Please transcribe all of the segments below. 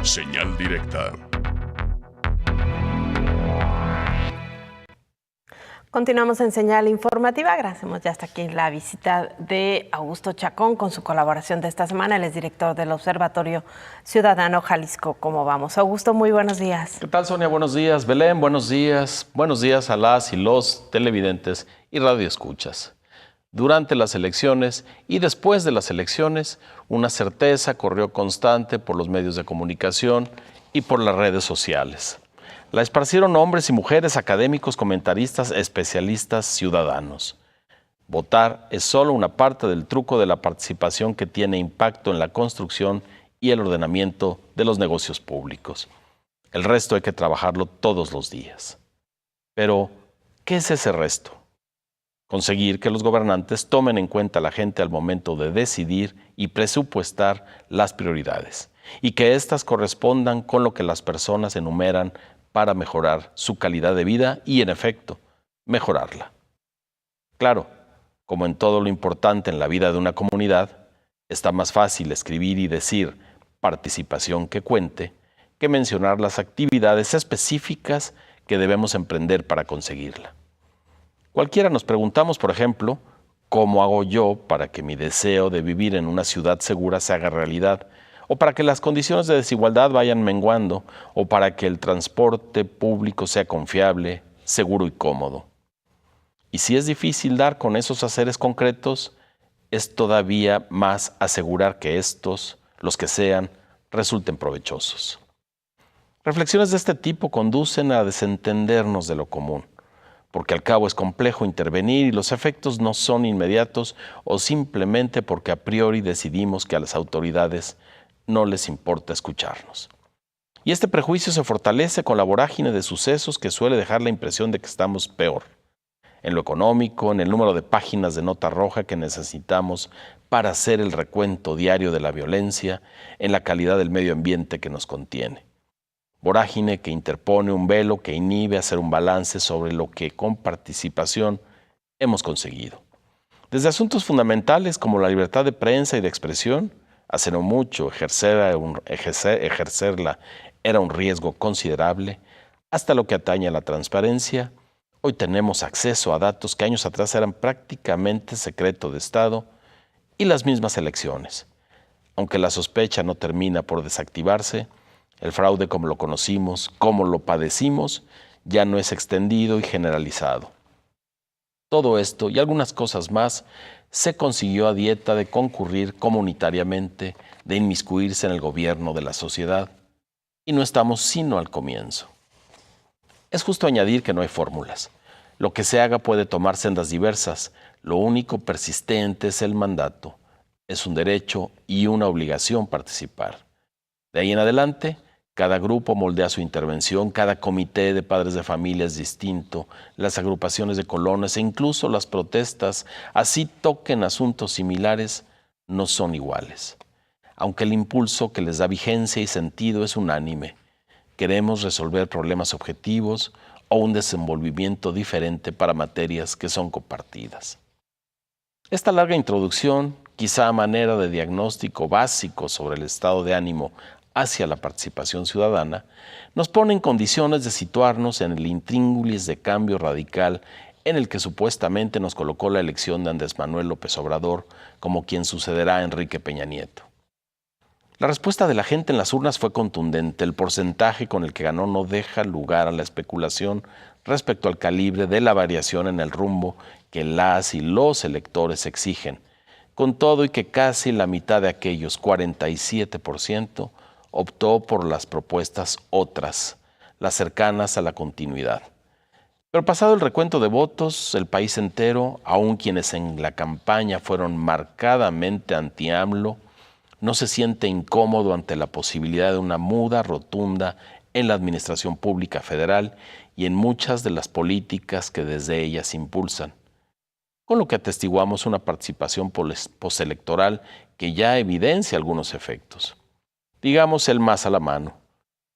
Señal directa. Continuamos en Señal Informativa. Agradecemos ya hasta aquí la visita de Augusto Chacón con su colaboración de esta semana. Él es director del Observatorio Ciudadano Jalisco. ¿Cómo vamos? Augusto, muy buenos días. ¿Qué tal, Sonia? Buenos días. Belén, buenos días. Buenos días a las y los televidentes y radioescuchas. Durante las elecciones y después de las elecciones, una certeza corrió constante por los medios de comunicación y por las redes sociales. La esparcieron hombres y mujeres, académicos, comentaristas, especialistas, ciudadanos. Votar es solo una parte del truco de la participación que tiene impacto en la construcción y el ordenamiento de los negocios públicos. El resto hay que trabajarlo todos los días. Pero, ¿qué es ese resto? Conseguir que los gobernantes tomen en cuenta a la gente al momento de decidir y presupuestar las prioridades, y que éstas correspondan con lo que las personas enumeran para mejorar su calidad de vida y, en efecto, mejorarla. Claro, como en todo lo importante en la vida de una comunidad, está más fácil escribir y decir participación que cuente que mencionar las actividades específicas que debemos emprender para conseguirla. Cualquiera nos preguntamos, por ejemplo, ¿cómo hago yo para que mi deseo de vivir en una ciudad segura se haga realidad? O para que las condiciones de desigualdad vayan menguando, o para que el transporte público sea confiable, seguro y cómodo. Y si es difícil dar con esos haceres concretos, es todavía más asegurar que estos, los que sean, resulten provechosos. Reflexiones de este tipo conducen a desentendernos de lo común, porque al cabo es complejo intervenir y los efectos no son inmediatos o simplemente porque a priori decidimos que a las autoridades no les importa escucharnos. Y este prejuicio se fortalece con la vorágine de sucesos que suele dejar la impresión de que estamos peor. En lo económico, en el número de páginas de nota roja que necesitamos para hacer el recuento diario de la violencia, en la calidad del medio ambiente que nos contiene. Vorágine que interpone un velo que inhibe hacer un balance sobre lo que con participación hemos conseguido. Desde asuntos fundamentales como la libertad de prensa y de expresión, hace no mucho ejercerla era un riesgo considerable, hasta lo que atañe a la transparencia, hoy tenemos acceso a datos que años atrás eran prácticamente secreto de Estado, y las mismas elecciones. Aunque la sospecha no termina por desactivarse, el fraude como lo conocimos, como lo padecimos, ya no es extendido y generalizado. Todo esto y algunas cosas más se consiguió a dieta de concurrir comunitariamente, de inmiscuirse en el gobierno de la sociedad, y no estamos sino al comienzo. Es justo añadir que no hay fórmulas. Lo que se haga puede tomar sendas diversas, lo único persistente es el mandato. Es un derecho y una obligación participar. De ahí en adelante, cada grupo moldea su intervención, cada comité de padres de familia es distinto, las agrupaciones de colonos e incluso las protestas, así toquen asuntos similares, no son iguales. Aunque el impulso que les da vigencia y sentido es unánime, queremos resolver problemas objetivos o un desenvolvimiento diferente para materias que son compartidas. Esta larga introducción, quizá a manera de diagnóstico básico sobre el estado de ánimo hacia la participación ciudadana, nos pone en condiciones de situarnos en el intríngulis de cambio radical en el que supuestamente nos colocó la elección de Andrés Manuel López Obrador como quien sucederá a Enrique Peña Nieto. La respuesta de la gente en las urnas fue contundente. El porcentaje con el que ganó no deja lugar a la especulación respecto al calibre de la variación en el rumbo que las y los electores exigen, con todo y que casi la mitad de aquellos, 47%, optó por las propuestas otras, las cercanas a la continuidad. Pero pasado el recuento de votos, el país entero, aun quienes en la campaña fueron marcadamente anti-AMLO, no se siente incómodo ante la posibilidad de una muda rotunda en la administración pública federal y en muchas de las políticas que desde ella se impulsan, con lo que atestiguamos una participación postelectoral que ya evidencia algunos efectos. Digamos el más a la mano.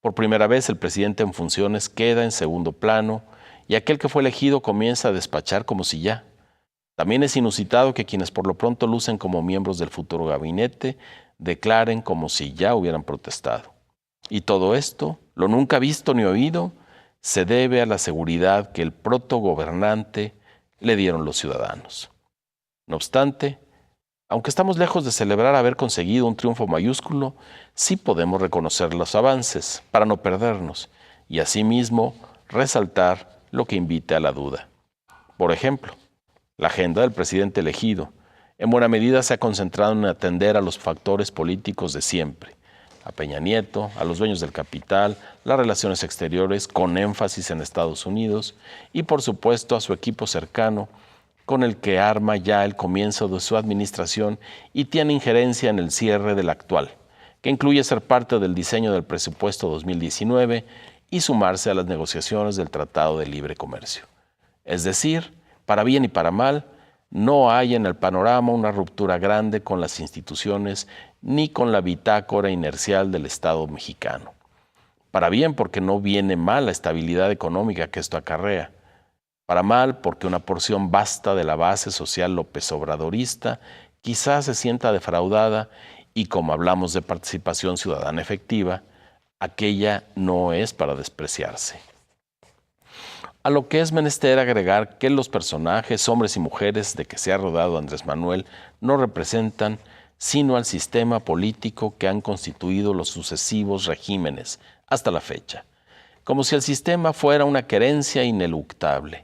Por primera vez el presidente en funciones queda en segundo plano y aquel que fue elegido comienza a despachar como si ya. También es inusitado que quienes por lo pronto lucen como miembros del futuro gabinete declaren como si ya hubieran protestado. Y todo esto, lo nunca visto ni oído, se debe a la seguridad que el protogobernante le dieron los ciudadanos. No obstante, aunque estamos lejos de celebrar haber conseguido un triunfo mayúsculo, sí podemos reconocer los avances para no perdernos y asimismo resaltar lo que invite a la duda. Por ejemplo, la agenda del presidente elegido en buena medida se ha concentrado en atender a los factores políticos de siempre, a Peña Nieto, a los dueños del capital, las relaciones exteriores con énfasis en Estados Unidos y por supuesto a su equipo cercano con el que arma ya el comienzo de su administración y tiene injerencia en el cierre del actual, que incluye ser parte del diseño del presupuesto 2019 y sumarse a las negociaciones del Tratado de Libre Comercio. Es decir, para bien y para mal, no hay en el panorama una ruptura grande con las instituciones ni con la bitácora inercial del Estado mexicano. Para bien porque no viene mal la estabilidad económica que esto acarrea. Para mal porque una porción vasta de la base social López Obradorista quizás se sienta defraudada y como hablamos de participación ciudadana efectiva, aquella no es para despreciarse. A lo que es menester agregar que los personajes, hombres y mujeres de que se ha rodado Andrés Manuel, no representan sino al sistema político que han constituido los sucesivos regímenes hasta la fecha, como si el sistema fuera una querencia ineluctable.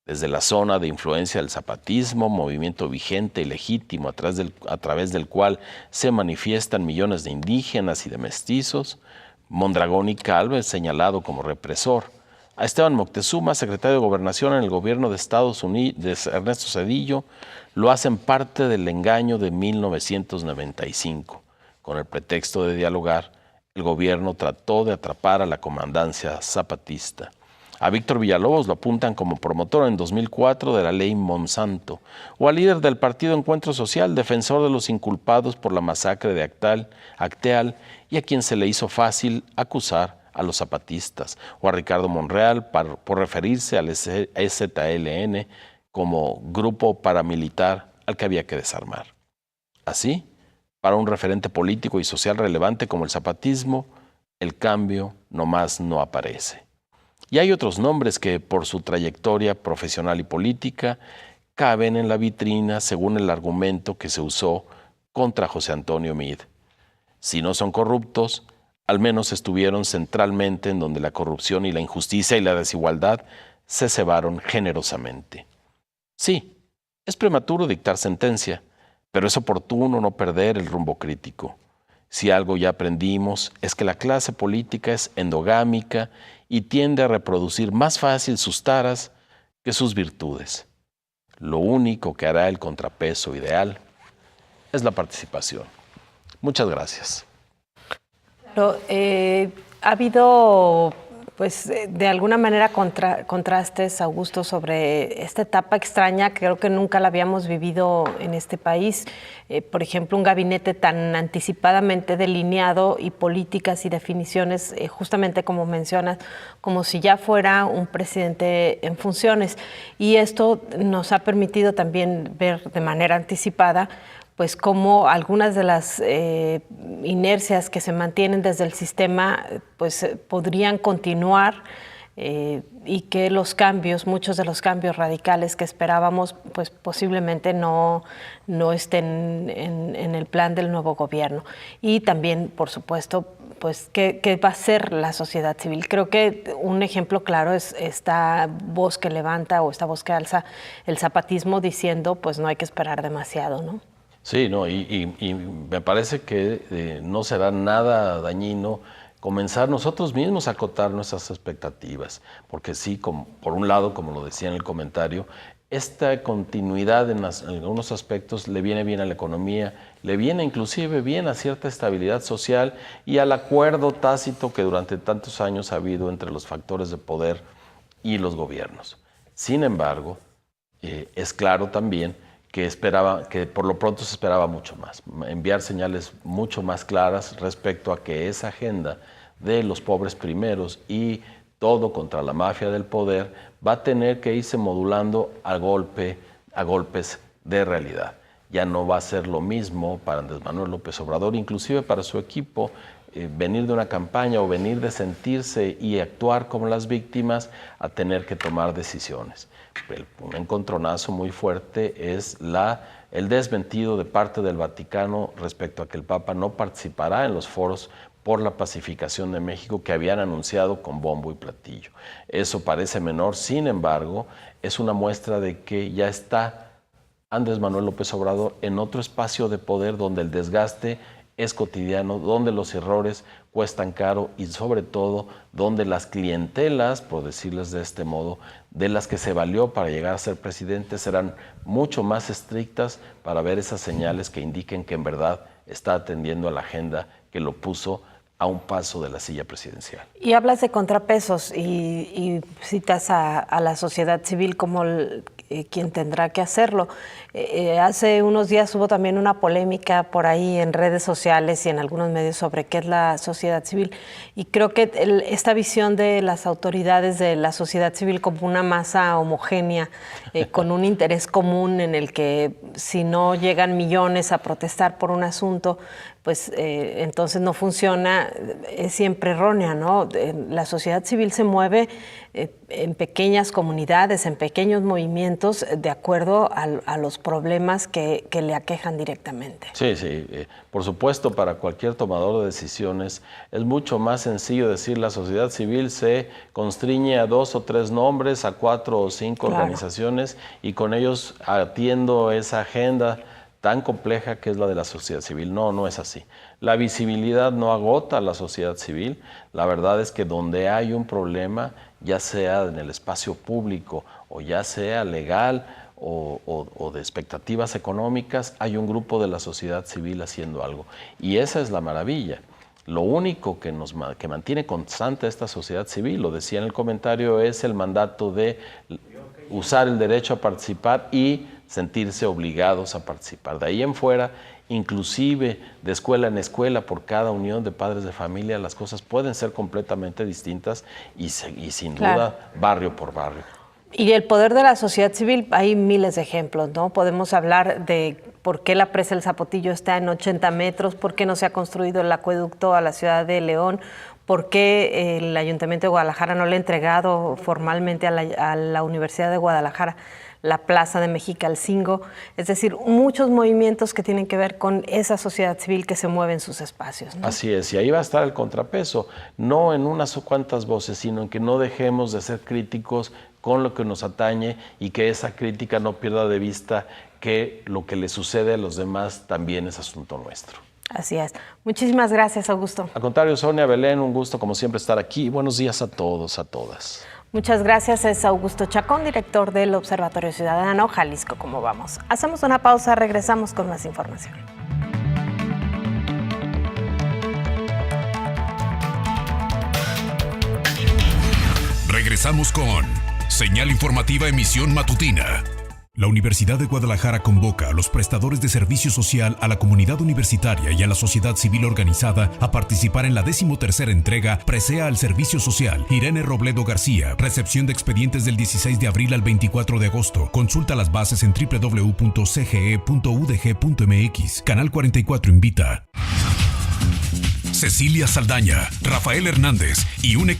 Desde la zona de influencia del zapatismo, movimiento vigente y legítimo a través del cual se manifiestan millones de indígenas y de mestizos, Mondragón y Calvo es señalado como represor, a Esteban Moctezuma, secretario de Gobernación en el gobierno de Estados Unidos, de Ernesto Zedillo, lo hacen parte del engaño de 1995. Con el pretexto de dialogar, el gobierno trató de atrapar a la comandancia zapatista. A Víctor Villalobos lo apuntan como promotor en 2004 de la ley Monsanto, o al líder del partido Encuentro Social, defensor de los inculpados por la masacre de Acteal, y a quien se le hizo fácil acusar a los zapatistas, o a Ricardo Monreal por referirse al EZLN como grupo paramilitar al que había que desarmar. Así, para un referente político y social relevante como el zapatismo, el cambio nomás no aparece. Y hay otros nombres que, por su trayectoria profesional y política, caben en la vitrina según el argumento que se usó contra José Antonio Meade. Si no son corruptos, al menos estuvieron centralmente en donde la corrupción y la injusticia y la desigualdad se cebaron generosamente. Sí, es prematuro dictar sentencia, pero es oportuno no perder el rumbo crítico. Si algo ya aprendimos es que la clase política es endogámica y tiende a reproducir más fácil sus taras que sus virtudes. Lo único que hará el contrapeso ideal es la participación. Muchas gracias. Ha habido, pues, de alguna manera contrastes, Augusto, sobre esta etapa extraña que creo que nunca la habíamos vivido en este país. Por ejemplo, un gabinete tan anticipadamente delineado y políticas y definiciones, justamente como mencionas, como si ya fuera un presidente en funciones. Y esto nos ha permitido también ver de manera anticipada pues cómo algunas de las inercias que se mantienen desde el sistema pues podrían continuar y que los cambios, muchos de los cambios radicales que esperábamos, pues posiblemente no estén en el plan del nuevo gobierno. Y también, por supuesto, pues ¿qué va a hacer la sociedad civil? Creo que un ejemplo claro es esta voz que levanta o esta voz que alza el zapatismo diciendo pues no hay que esperar demasiado, ¿no? Sí, no, y me parece que no será nada dañino comenzar nosotros mismos a acotar nuestras expectativas, porque sí, por un lado, como lo decía en el comentario, esta continuidad en algunos aspectos le viene bien a la economía, le viene inclusive bien a cierta estabilidad social y al acuerdo tácito que durante tantos años ha habido entre los factores de poder y los gobiernos. Sin embargo, es claro también que por lo pronto se esperaba mucho más, enviar señales mucho más claras respecto a que esa agenda de los pobres primeros y todo contra la mafia del poder va a tener que irse modulando a golpes de realidad. Ya no va a ser lo mismo para Andrés Manuel López Obrador, inclusive para su equipo, venir de una campaña o venir de sentirse y actuar como las víctimas a tener que tomar decisiones. Un encontronazo muy fuerte es el desmentido de parte del Vaticano respecto a que el Papa no participará en los foros por la pacificación de México que habían anunciado con bombo y platillo. Eso parece menor, sin embargo, es una muestra de que ya está Andrés Manuel López Obrador en otro espacio de poder donde el desgaste es cotidiano, donde los errores cuestan caro y sobre todo donde las clientelas, por decirles de este modo, de las que se valió para llegar a ser presidente serán mucho más estrictas para ver esas señales que indiquen que en verdad está atendiendo a la agenda que lo puso a un paso de la silla presidencial. Y hablas de contrapesos y citas a la sociedad civil como quien tendrá que hacerlo. Hace unos días hubo también una polémica por ahí en redes sociales y en algunos medios sobre qué es la sociedad civil. Y creo que esta visión de las autoridades de la sociedad civil como una masa homogénea, con un interés común en el que si no llegan millones a protestar por un asunto, pues entonces no funciona, es siempre errónea, ¿no? La sociedad civil se mueve en pequeñas comunidades, en pequeños movimientos, de acuerdo a los problemas que le aquejan directamente. Sí, por supuesto, para cualquier tomador de decisiones es mucho más sencillo decir la sociedad civil se constriñe a 2 o 3 nombres, a 4 o 5 organizaciones y con ellos atiendo esa agenda tan compleja que es la de la sociedad civil. No, no es así. La visibilidad no agota a la sociedad civil. La verdad es que donde hay un problema, ya sea en el espacio público o ya sea legal o de expectativas económicas, hay un grupo de la sociedad civil haciendo algo. Y esa es la maravilla. Lo único que mantiene constante esta sociedad civil, lo decía en el comentario, es el mandato de usar el derecho a participar y sentirse obligados a participar. De ahí en fuera, inclusive de escuela en escuela, por cada unión de padres de familia, las cosas pueden ser completamente distintas y sin duda barrio por barrio. Y el poder de la sociedad civil, hay miles de ejemplos, ¿no? Podemos hablar de por qué la presa del Zapotillo está en 80 metros, por qué no se ha construido el acueducto a la ciudad de León, por qué el Ayuntamiento de Guadalajara no le ha entregado formalmente a la Universidad de Guadalajara la Plaza de Mexicalcingo, es decir, muchos movimientos que tienen que ver con esa sociedad civil que se mueve en sus espacios, ¿no? Así es, y ahí va a estar el contrapeso, no en unas cuantas voces, sino en que no dejemos de ser críticos con lo que nos atañe y que esa crítica no pierda de vista que lo que le sucede a los demás también es asunto nuestro. Así es. Muchísimas gracias, Augusto. Al contrario, Sonia, Belén, un gusto como siempre estar aquí. Buenos días a todos, a todas. Muchas gracias. Es Augusto Chacón, director del Observatorio Ciudadano Jalisco. ¿Cómo vamos? Hacemos una pausa, regresamos con más información. Regresamos con Señal Informativa Emisión Matutina. La Universidad de Guadalajara convoca a los prestadores de servicio social, a la comunidad universitaria y a la sociedad civil organizada a participar en la 13ª entrega Presea al Servicio Social. Irene Robledo García. Recepción de expedientes del 16 de abril al 24 de agosto. Consulta las bases en www.cge.udg.mx. Canal 44 invita. Cecilia Saldaña, Rafael Hernández y un equipo